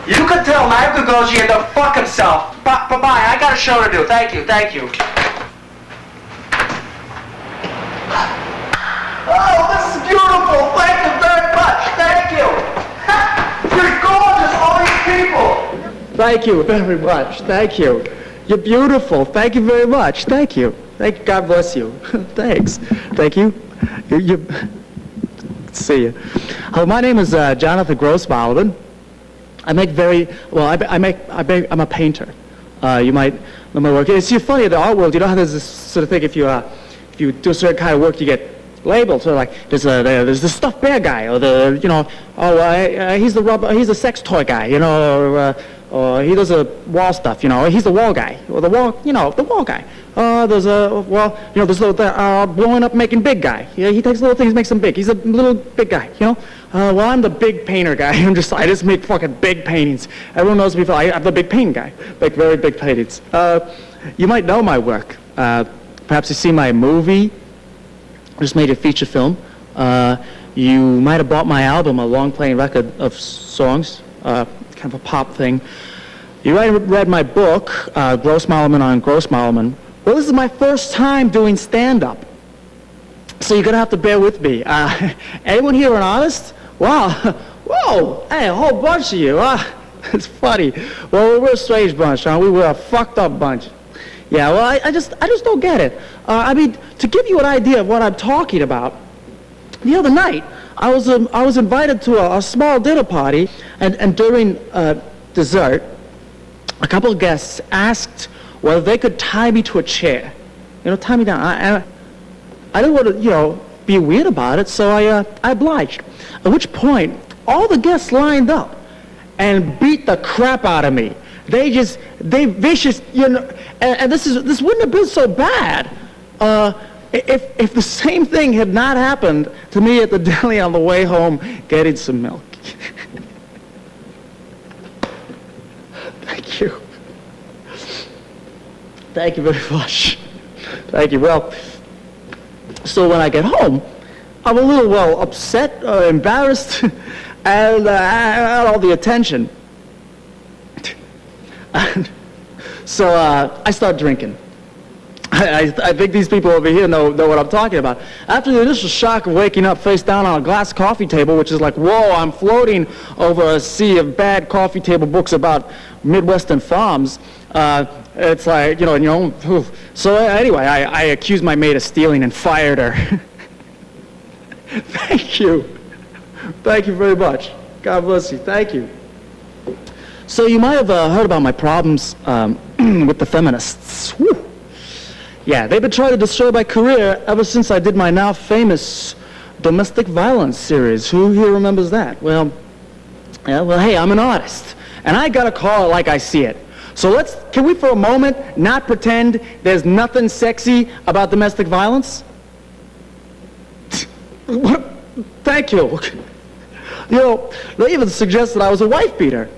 You could tell Michael Goji to fuck himself. Bye-bye, I got a show to do. Thank you, thank you. Oh, this is beautiful. Thank you very much. Thank you. You're gorgeous, all these people. Thank you very much. Thank you. You're beautiful. Thank you very much. Thank you. Thank you. God bless you. Thanks. Thank you. See you. My name is Jonathan Grossmalaman. I make I'm a painter. You might know my work. It's funny in the art world. You know how there's this sort of thing. If you do a certain kind of work, you get labeled. So like there's the stuffed bear guy, or he's the sex toy guy, or he does a wall stuff, he's the wall guy, or the wall guy. There's the blowing up, making big guy. Yeah, he takes little things, makes them big. He's a little big guy, Well, I'm the big painter guy. I just make fucking big paintings. Everyone knows me I'm the big painting guy. Make very big paintings. You might know my work. Perhaps you see my movie. I just made a feature film. You might have bought my album, a long-playing record of songs, kind of a pop thing. You might have read my book, Grossmalaman on Grossmalaman. Well, this is my first time doing stand-up, so you're going to have to bear with me. Anyone here an artist? Wow. Whoa, hey, a whole bunch of you. It's funny. Well, we're a strange bunch, huh? We're a fucked up bunch. Yeah, well, I just don't get it. To give you an idea of what I'm talking about, the other night, I was invited to a small dinner party, and during dessert, a couple of guests asked whether they could tie me to a chair. Tie me down. I didn't want to, be weird about it, so I obliged. At which point, all the guests lined up and beat the crap out of me. They vicious, and this wouldn't have been so bad if the same thing had not happened to me at the deli on the way home getting some milk. Thank you. Thank you very much. Thank you. Well, so when I get home, I'm a little, upset, embarrassed, and I had all the attention. So I start drinking. I think these people over here know what I'm talking about. After the initial shock of waking up face down on a glass coffee table, which is like, whoa, I'm floating over a sea of bad coffee table books about Midwestern farms, it's like, So anyway, I accused my maid of stealing and fired her. Thank you. Thank you very much. God bless you. Thank you. So you might have heard about my problems with the feminists. Whew. Yeah, they've been trying to destroy my career ever since I did my now famous domestic violence series. Who here remembers that? Well, hey, I'm an artist, and I gotta call it like I see it. So can we for a moment not pretend there's nothing sexy about domestic violence? Thank you. They even suggested I was a wife beater.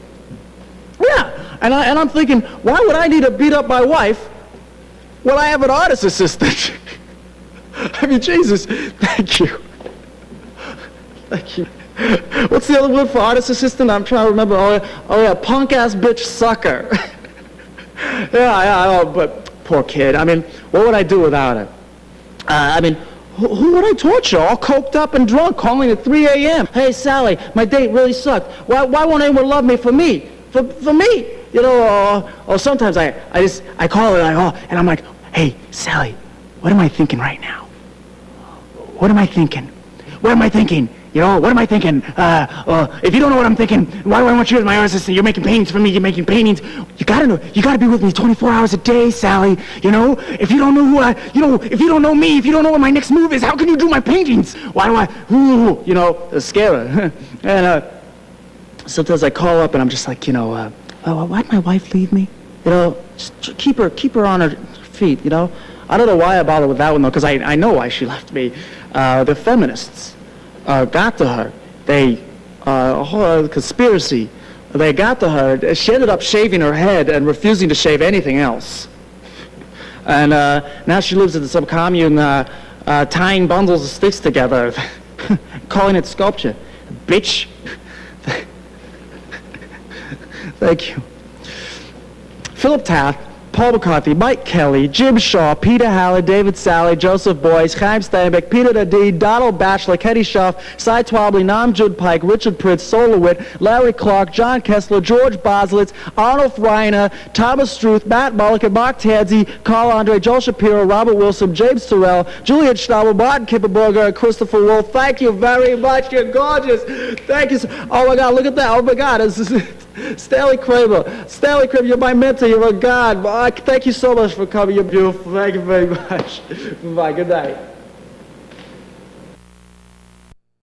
Yeah, and I'm thinking, why would I need to beat up my wife when I have an artist assistant? Jesus, thank you. Thank you. What's the other word for artist assistant? I'm trying to remember. Oh yeah, punk-ass bitch sucker. Yeah, but poor kid. What would I do without it? Who would I torture? All coked up and drunk, calling at 3 a.m. Hey, Sally, my date really sucked. Why won't anyone love me for me? For me? Or sometimes I call her and I'm like, hey, Sally, what am I thinking right now? What am I thinking? What am I thinking? What am I thinking? If you don't know what I'm thinking, why do I want you as my art assistant? You're making paintings for me. You're making paintings. You gotta know. You gotta be with me 24 hours a day, Sally. If you don't know if you don't know me, if you don't know what my next move is, how can you do my paintings? Why do I, scare her. And sometimes I call up and I'm just like, why'd my wife leave me? Just keep her on her feet. I don't know why I bother with that one though, because I know why she left me. The feminists. Got to her. They, conspiracy. They got to her. She ended up shaving her head and refusing to shave anything else. And now she lives in some commune tying bundles of sticks together, calling it sculpture. Bitch. Thank you. Philip Taft, Paul McCarthy, Mike Kelly, Jim Shaw, Peter Hallett, David Sally, Joseph Boyce, Chaim Steinbeck, Peter Dadi, Donald Batchelor, Kenny Schaff, Cy Twombly, Nam Jud Pike, Richard Pritz, Sol LeWitt, Larry Clark, John Kessler, George Boslitz, Arnold Reiner, Thomas Struth, Matt Mullican, Mark Tansey, Carl Andre, Joel Shapiro, Robert Wilson, James Terrell, Julian Schnabel, Martin Kippenberger, and Christopher Wolf. Thank you very much. You're gorgeous. Thank you. Oh my God, look at that. Oh my God. Stanley Kramer. Stanley Kramer, you're my mentor. You're a god. Thank you so much for coming. You're beautiful. Thank you very much. Bye. Good night.